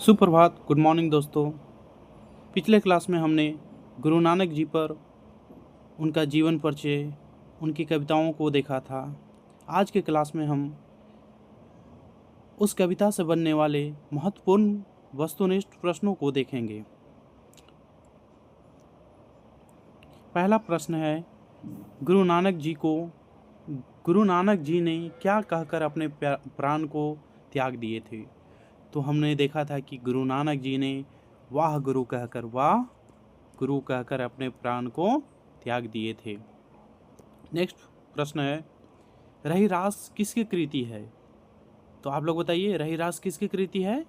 सुप्रभात, good morning दोस्तों। पिछले क्लास में हमने गुरु नानक जी पर उनका जीवन परिचय, उनकी कविताओं को देखा था। आज के क्लास में हम उस कविता से बनने वाले महत्वपूर्ण वस्तुनिष्ठ प्रश्नों को देखेंगे। पहला प्रश्न है, गुरु नानक जी ने क्या कहकर अपने प्राण को त्याग दिए थे। तो हमने देखा था कि गुरु नानक जी ने वाह गुरु कहकर अपने प्राण को त्याग दिए थे। नेक्स्ट प्रश्न है, रहीरास किसकी कृति है। तो आप लोग बताइए, रहीरास किसकी कृति है।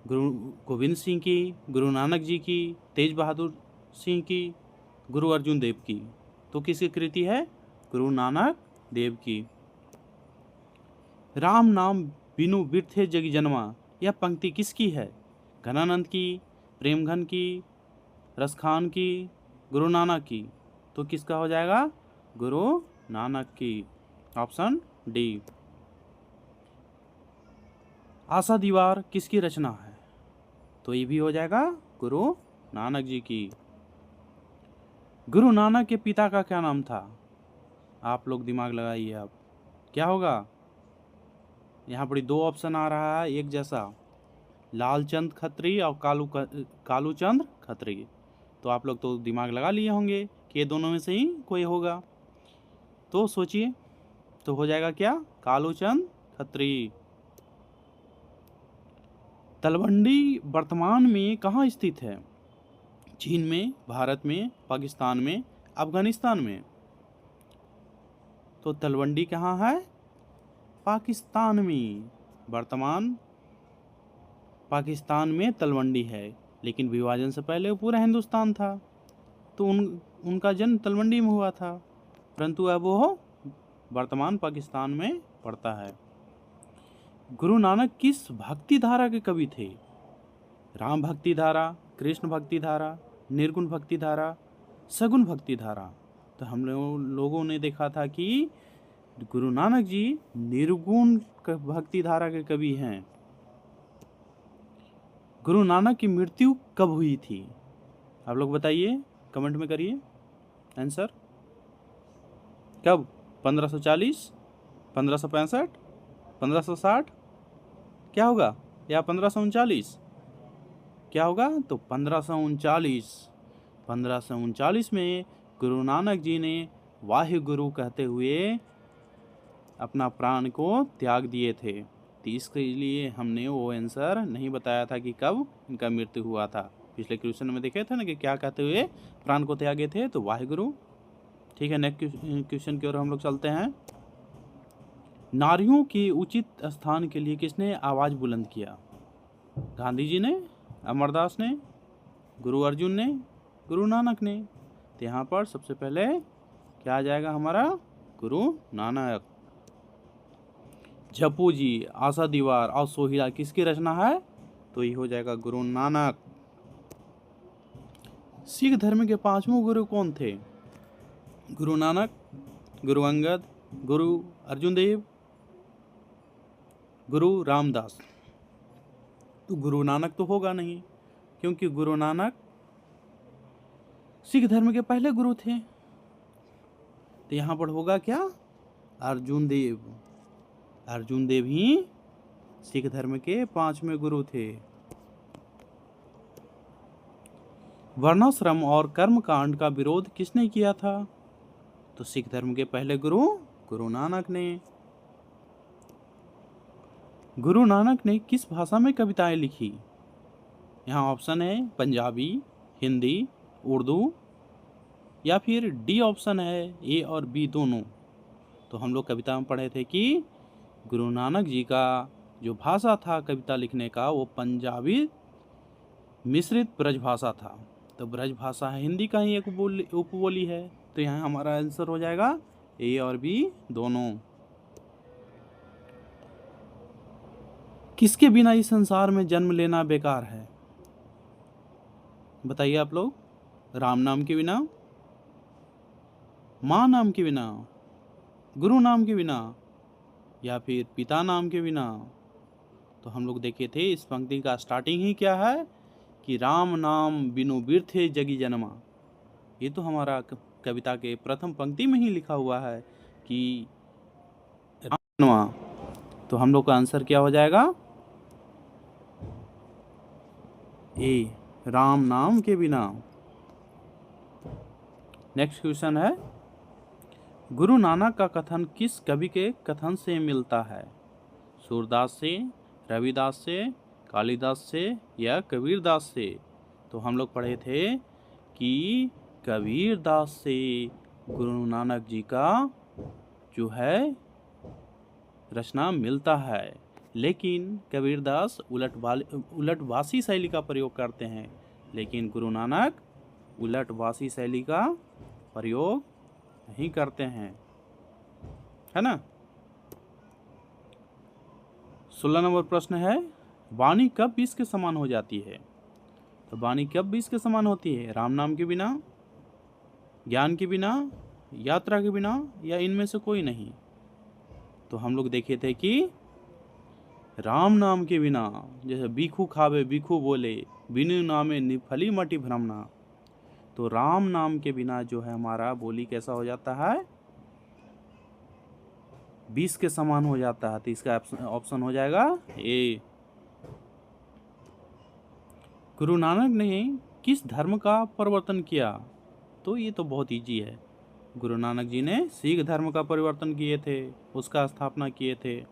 गुरु गोविंद सिंह की, गुरु नानक जी की, तेज बहादुर सिंह की, गुरु अर्जुन देव की। तो किसकी कृति है, गुरु नानक देव की। राम नाम बिनु बिरथे जग जन्मा, यह पंक्ति किसकी है। घनानंद की, प्रेमघन की, रसखान की, गुरु नानक की। तो किसका हो जाएगा, गुरु नानक की, ऑप्शन डी। आशा दीवार किसकी रचना है। तो ये भी हो जाएगा गुरु नानक जी की। गुरु नानक के पिता का क्या नाम था। आप लोग दिमाग लगाइए, अब क्या होगा। यहाँ पर दो ऑप्शन आ रहा है एक जैसा, लालचंद खत्री और कालूचंद्र खत्री। तो आप लोग तो दिमाग लगा लिए होंगे कि ये दोनों में से ही कोई होगा। तो सोचिए, तो हो जाएगा क्या, कालूचंद खत्री। तलवंडी वर्तमान में कहाँ स्थित है। चीन में, भारत में, पाकिस्तान में, अफगानिस्तान में। तो तलवंडी कहाँ है, पाकिस्तान में। वर्तमान पाकिस्तान में तलवंडी है, लेकिन विभाजन से पहले वो पूरा हिंदुस्तान था। तो उनका जन्म तलवंडी में हुआ था, परंतु अब वो वर्तमान पाकिस्तान में पड़ता है। गुरु नानक किस भक्ति धारा के कवि थे। राम भक्ति धारा, कृष्ण भक्ति धारा, निर्गुण भक्ति धारा, सगुण भक्ति धारा। तो हम लोगों ने देखा था कि गुरु नानक जी निर्गुण भक्ति धारा के कवि हैं। गुरु नानक की मृत्यु कब हुई थी। आप लोग बताइए, कमेंट में करिए आंसर। कब, 1540, 1565, 1560 क्या होगा, या 1539 क्या होगा। तो 1539 में गुरु नानक जी ने वाहे गुरु कहते हुए अपना प्राण को त्याग दिए थे। तो इसके लिए हमने वो आंसर नहीं बताया था कि कब इनका मृत्यु हुआ था। पिछले क्वेश्चन में देखे थे ना कि क्या कहते हुए प्राण को त्यागे थे, तो वाहे गुरु। ठीक है, नेक्स्ट क्वेश्चन की ओर हम लोग चलते हैं। नारियों के उचित स्थान के लिए किसने आवाज बुलंद किया। गांधी जी ने, अमरदास ने, गुरु अर्जुन ने, गुरु नानक ने। तो यहाँ पर सबसे पहले क्या आ जाएगा हमारा, गुरु नानक। झप्पू जी, आशा दीवार और सोहिला किसकी रचना है। तो ये हो जाएगा गुरु नानक। सिख धर्म के पांचवें गुरु कौन थे। गुरु नानक, गुरु अंगद, गुरु अर्जुन देव, गुरु रामदास। तो गुरु नानक तो होगा नहीं, क्योंकि गुरु नानक सिख धर्म के पहले गुरु थे। तो यहाँ पर होगा क्या, अर्जुन देव। अर्जुन देव ही सिख धर्म के पांचवें गुरु थे। वर्णाश्रम और कर्म कांड का विरोध किसने किया था। तो सिख धर्म के पहले गुरु, गुरु नानक ने। गुरु नानक ने किस भाषा में कविताएं लिखी। यहाँ ऑप्शन है पंजाबी, हिंदी, उर्दू, या फिर डी ऑप्शन है ए और बी दोनों। तो हम लोग कविता में पढ़े थे कि गुरु नानक जी का जो भाषा था कविता लिखने का, वो पंजाबी मिश्रित ब्रज भाषा था। तो ब्रज भाषा हिंदी का ही एक उपबोली है। तो यहाँ हमारा आंसर हो जाएगा ए और बी दोनों। किसके बिना इस संसार में जन्म लेना बेकार है। बताइए आप लोग। राम नाम के बिना, माँ नाम के बिना, गुरु नाम के बिना, या फिर पिता नाम के बिना। तो हम लोग देखे थे इस पंक्ति का स्टार्टिंग ही क्या है कि राम नाम बिनु बिरथे जगी जन्मा। ये तो हमारा कविता के प्रथम पंक्ति में ही लिखा हुआ है कि राम जन्मा। तो हम लोग का आंसर क्या हो जाएगा? ए, राम नाम के बिना। नेक्स्ट क्वेश्चन है, गुरु नानक का कथन किस कवि के कथन से मिलता है? सूरदास से, रविदास से, कालिदास से या कबीरदास से? तो हम लोग पढ़े थे कि कबीरदास से गुरु नानक जी का जो है रचना मिलता है, लेकिन कबीरदास उलटवासी शैली का प्रयोग करते हैं, लेकिन गुरु नानक उलटवासी शैली का प्रयोग नहीं करते हैं, है ना। 16 नंबर प्रश्न है, वाणी कब विष के समान हो जाती है? तो वाणी कब विष के समान होती है? राम नाम के बिना, ज्ञान के बिना, यात्रा के बिना या इनमें से कोई नहीं? तो हम लोग देखे थे कि राम नाम के बिना, जैसे बीखू खावे बीखू बोले, बिनु नामे निफली मटी भ्रमना। तो राम नाम के बिना जो है हमारा बोली कैसा हो जाता है? विष के समान हो जाता है। तो इसका ऑप्शन हो जाएगा ए। गुरु नानक ने किस धर्म का परिवर्तन किया? तो ये तो बहुत इजी है। गुरु नानक जी ने सिख धर्म का परिवर्तन किए थे, उसका स्थापना किए थे।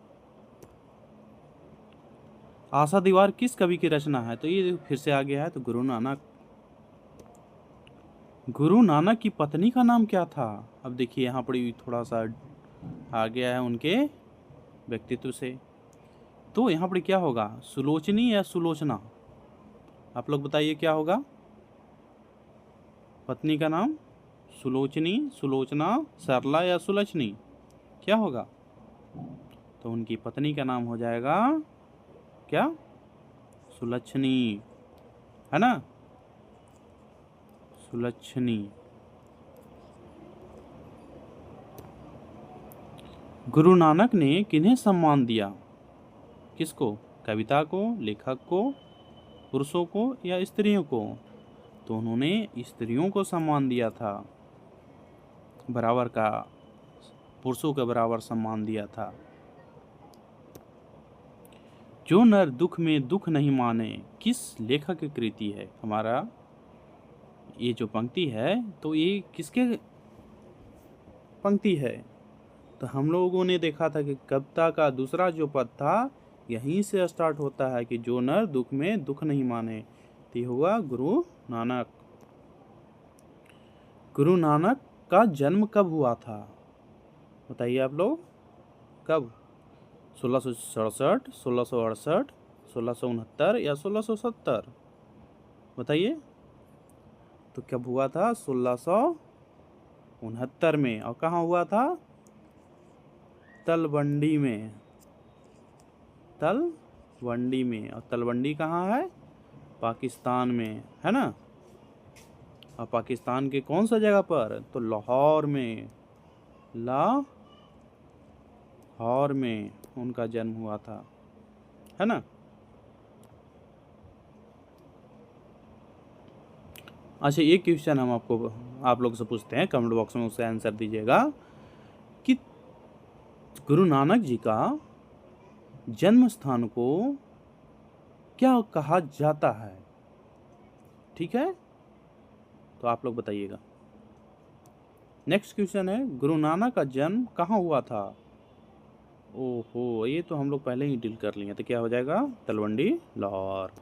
आशा दीवार किस कवि की रचना है? तो ये फिर से आ गया है, तो गुरु नानक। गुरु नानक की पत्नी का नाम क्या था? अब देखिए यहाँ पर थोड़ा सा आ गया है उनके व्यक्तित्व से। तो यहाँ पर क्या होगा, सुलोचनी या सुलोचना? आप लोग बताइए क्या होगा? पत्नी का नाम सुलोचनी, सुलोचना, सरला या सुलक्षणी, क्या होगा? तो उनकी पत्नी का नाम हो जाएगा क्या? सुलक्षणी, है ना, सुलक्षणी। गुरु नानक ने किन्हें सम्मान दिया? किसको? कविता को, लेखक को, पुरुषों को या स्त्रियों को? तो उन्होंने स्त्रियों को सम्मान दिया था, बराबर का, पुरुषों के बराबर सम्मान दिया था। जो नर दुख में दुख नहीं माने, किस लेखक की कृति है? हमारा ये जो पंक्ति है तो ये किसके पंक्ति है? तो हम लोगों ने देखा था कि कविता का दूसरा जो पद था यहीं से स्टार्ट होता है कि जो नर दुख में दुख नहीं माने। तो हुआ गुरु नानक। गुरु नानक का जन्म कब हुआ था? बताइए आप लोग, कब? 1667, 1668, 1669 या 1670? बताइए। तो कब हुआ था? 1669 में। और कहाँ हुआ था? तलवंडी में। तलवंडी में। और तलवंडी कहाँ है? पाकिस्तान में, है ना। और पाकिस्तान के कौन सा जगह पर? तो लाहौर में। लाहौर में उनका जन्म हुआ था, है ना। अच्छा, एक क्वेश्चन हम आप लोग से पूछते हैं, कमेंट बॉक्स में उससे आंसर दीजिएगा कि गुरु नानक जी का जन्म स्थान को क्या कहा जाता है? ठीक है, तो आप लोग बताइएगा। नेक्स्ट क्वेश्चन है, गुरु नानक का जन्म कहाँ हुआ था? ओहो, ये तो हम लोग पहले ही डील कर लिए, तो क्या हो जाएगा? तलवंडी, लाहौर।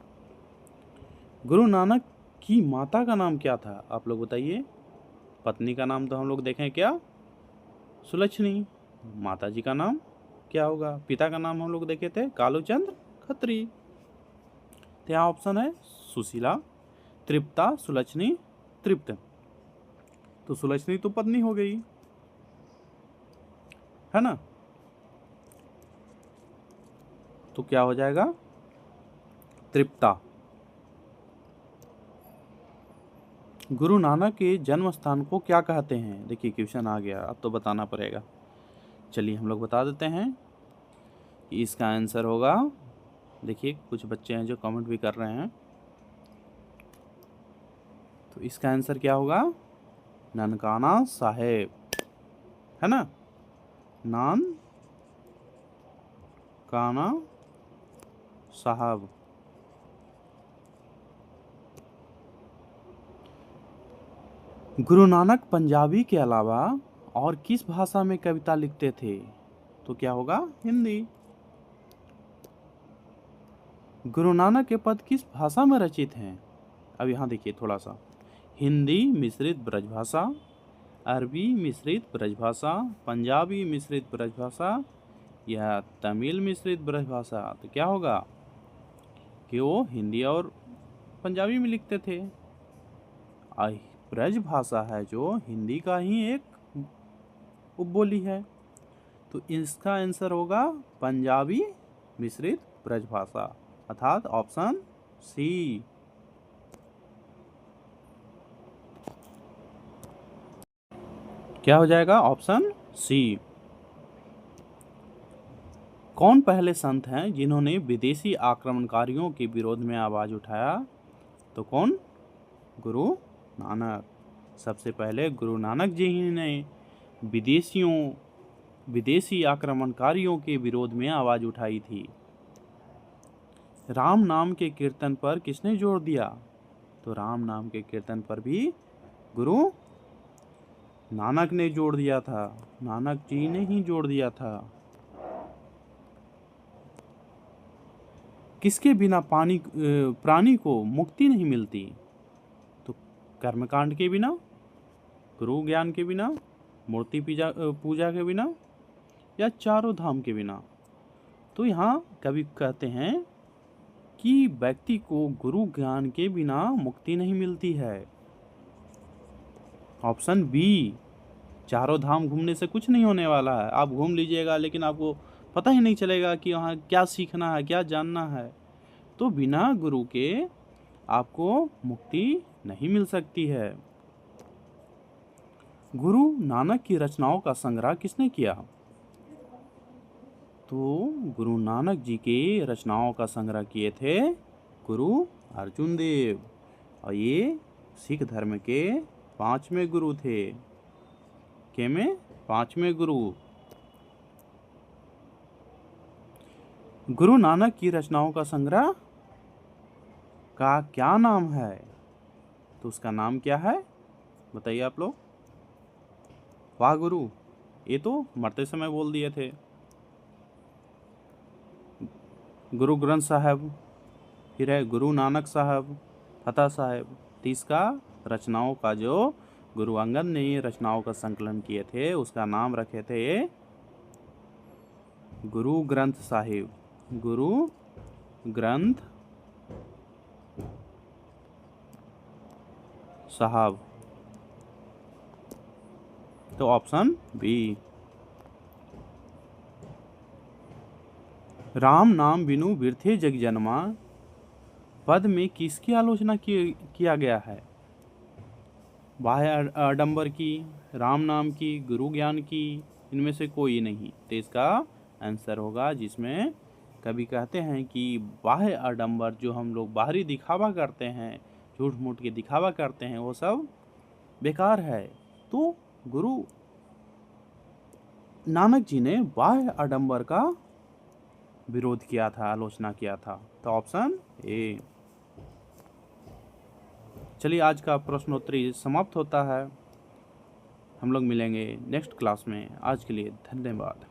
गुरु नानक की माता का नाम क्या था? आप लोग बताइए। पत्नी का नाम तो हम लोग देखें क्या? सुलक्षणी। माता जी का नाम क्या होगा? पिता का नाम हम लोग देखे थे कालूचंद्र खत्री। तो यहाँ ऑप्शन है सुशीला, तृप्ता, सुलक्षणी, तृप्त। तो सुलक्षणी तो पत्नी हो गई, है ना। तो क्या हो जाएगा? तृप्ता। गुरु नानक के जन्म स्थान को क्या कहते हैं? देखिए क्वेश्चन आ गया, अब तो बताना पड़ेगा। चलिए हम लोग बता देते हैं। इसका आंसर होगा देखिए कुछ बच्चे हैं जो कमेंट भी कर रहे हैं। तो इसका आंसर क्या होगा? ननकाना साहेब, है ना? ननकाना साहब। गुरु नानक पंजाबी के अलावा और किस भाषा में कविता लिखते थे? तो क्या होगा? हिंदी। गुरु नानक के पद किस भाषा में रचित हैं? अब यहाँ देखिए थोड़ा सा, हिंदी मिश्रित ब्रजभाषा, अरबी मिश्रित ब्रजभाषा, पंजाबी मिश्रित ब्रजभाषा या तमिल मिश्रित ब्रजभाषा। तो क्या होगा कि वो हिंदी और पंजाबी में लिखते थे। ब्रजभाषा है जो हिंदी का ही एक उपबोली है। तो इसका आंसर होगा पंजाबी मिश्रित ब्रजभाषा, अर्थात ऑप्शन सी। क्या हो जाएगा? Option C. कौन पहले संत हैं जिन्होंने विदेशी आक्रमणकारियों के विरोध में आवाज उठाया? तो कौन? गुरु नानक। सबसे पहले गुरु नानक जी ही ने विदेशी आक्रमणकारियों के विरोध में आवाज उठाई थी। राम नाम के कीर्तन पर किसने जोर दिया? तो राम नाम के कीर्तन पर भी गुरु नानक ने जोर दिया था, नानक जी ने ही जोर दिया था। किसके बिना प्राणी को मुक्ति नहीं मिलती? तो कर्मकांड के बिना, गुरु ज्ञान के बिना, मूर्ति पूजा के बिना या चारों धाम के बिना। तो यहाँ कवि कहते हैं कि व्यक्ति को गुरु ज्ञान के बिना मुक्ति नहीं मिलती है। ऑप्शन बी, चारों धाम घूमने से कुछ नहीं होने वाला है। आप घूम लीजिएगा लेकिन आपको पता ही नहीं चलेगा कि वहाँ क्या सीखना है, क्या जानना है। तो बिना गुरु के आपको मुक्ति नहीं मिल सकती है। गुरु नानक की रचनाओं का संग्रह किसने किया? तो गुरु नानक जी के रचनाओं का संग्रह किए थे गुरु अर्जुन देव, और ये सिख धर्म के 5वें गुरु थे। के में 5वें गुरु। गुरु नानक की रचनाओं का संग्रह का क्या नाम है? तो उसका नाम क्या है? बताइए आप लोग। वाह गुरु, ये तो मरते समय बोल दिए थे। गुरु ग्रंथ साहब, फिर है गुरु नानक साहब, फतेह साहब। तो इसका रचनाओं का जो गुरु अंगद ने रचनाओं का संकलन किए थे उसका नाम रखे थे गुरु ग्रंथ साहिब, गुरु ग्रंथ साहब। तो ऑप्शन बी। राम नाम बिनु बिरथे जग जन्मा पद में किसकी आलोचना किया गया है? बाह्य आडंबर की, राम नाम की, गुरु ज्ञान की, इनमें से कोई नहीं। तो इसका आंसर होगा जिसमें कभी कहते हैं कि बाह्य आडंबर, जो हम लोग बाहरी दिखावा करते हैं, झूठ मूठ के दिखावा करते हैं, वो सब बेकार है। तो गुरु नानक जी ने बाह्य आडंबर का विरोध किया था, आलोचना किया था। तो ऑप्शन ए। चलिए आज का प्रश्नोत्तरी समाप्त होता है। हम लोग मिलेंगे नेक्स्ट क्लास में। आज के लिए धन्यवाद।